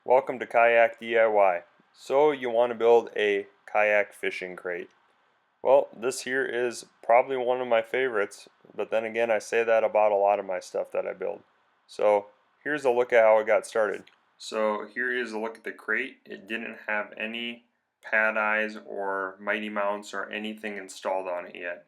Welcome to Kayak DIY. So you want to build a kayak fishing crate. Well, this here is probably one of my favorites, but then again I say that about a lot of my stuff that I build. So here's a look at how it got started. So here is a look at the crate. It didn't have any pad eyes or mighty mounts or anything installed on it yet.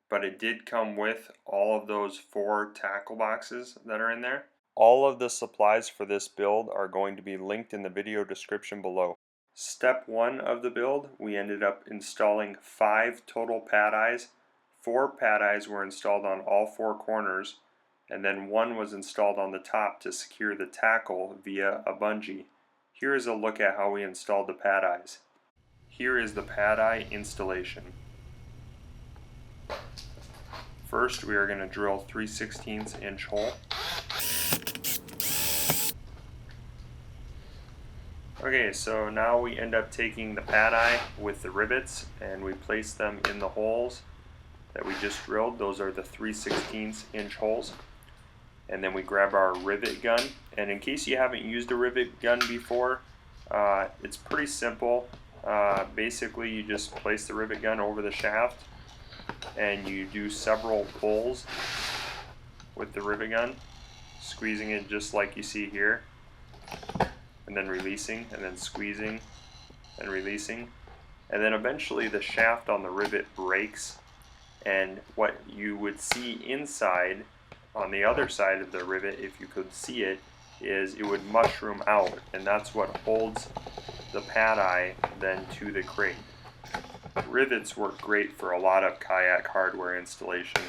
But it did come with all of those 4 tackle boxes that are in there. All of the supplies for this build are going to be linked in the video description below. Step 1 of the build, we ended up installing 5 total pad eyes. 4 pad eyes were installed on all 4 corners, and then 1 was installed on the top to secure the tackle via a bungee. Here is a look at how we installed the pad eyes. Here is the pad eye installation. First, we are going to drill 3/16 inch hole. Okay, so now we end up taking the pad eye with the rivets and we place them in the holes that we just drilled. Those are the 3/16 inch holes. And then we grab our rivet gun. And in case you haven't used a rivet gun before, it's pretty simple. Basically, you just place the rivet gun over the shaft and you do several pulls with the rivet gun, squeezing it just like you see here, and then releasing, and then squeezing and releasing, and then eventually the shaft on the rivet breaks, and what you would see inside on the other side of the rivet, if you could see it, is it would mushroom out, and that's what holds the pad eye then to the crate. Rivets work great for a lot of kayak hardware installation.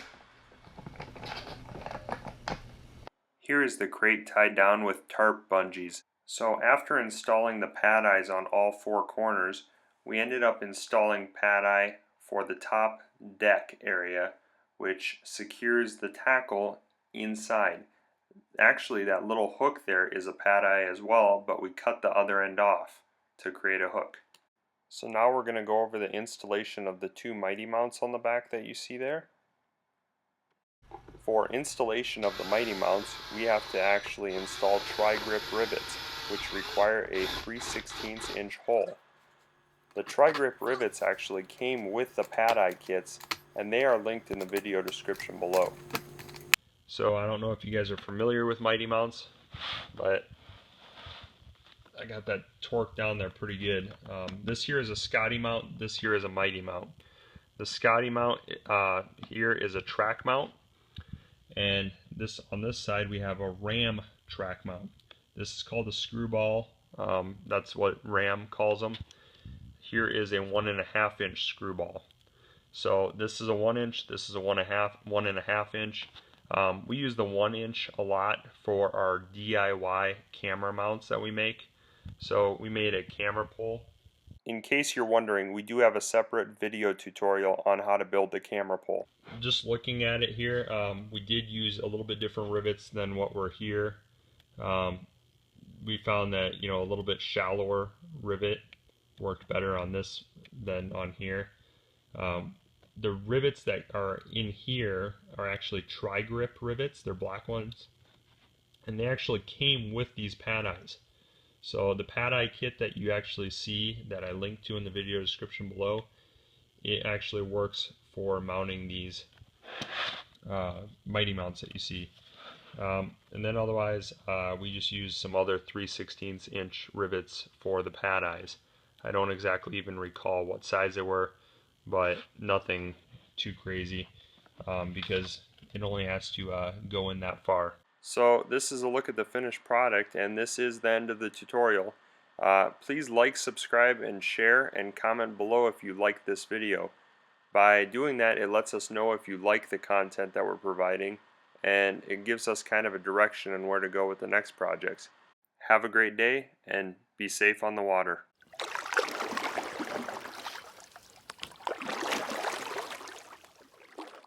Here is the crate tied down with tarp bungees. So after installing the pad eyes on all 4 corners, we ended up installing pad eye for the top deck area, which secures the tackle inside. Actually, that little hook there is a pad eye as well, but we cut the other end off to create a hook. So now we're going to go over the installation of the 2 mighty mounts on the back that you see there. For installation of the mighty mounts, we have to actually install tri-grip rivets, which require a 3/16 inch hole. The tri-grip rivets actually came with the pad eye kits, and they are linked in the video description below. So I don't know if you guys are familiar with mighty mounts, but I got that torque down there pretty good. This here is a Scotty mount, this here is a mighty mount. The Scotty mount here is a track mount, and this on this side we have a ram track mount. This is called a screwball, that's what Ram calls them. Here is a 1.5 inch screwball. So this is a 1 inch, this is a 1.5 inch. We use the 1 inch a lot for our DIY camera mounts that we make. So we made a camera pole. In case you're wondering, we do have a separate video tutorial on how to build the camera pole. Just looking at it here, we did use a little bit different rivets than what were here. We found that a little bit shallower rivet worked better on this than on here. The rivets that are in here are actually tri-grip rivets. They're black ones, and they actually came with these pad eyes. So the pad eye kit that you actually see that I linked to in the video description below, it actually works for mounting these mighty mounts that you see. And then otherwise we just use some other 3/16 inch rivets for the pad eyes. I don't exactly even recall what size they were, but nothing too crazy because it only has to go in that far. So this is a look at the finished product, and this is the end of the tutorial. Please like, subscribe, and share, and comment below if you like this video. By doing that, it lets us know if you like the content that we're providing, and it gives us kind of a direction on where to go with the next projects. Have a great day, and be safe on the water.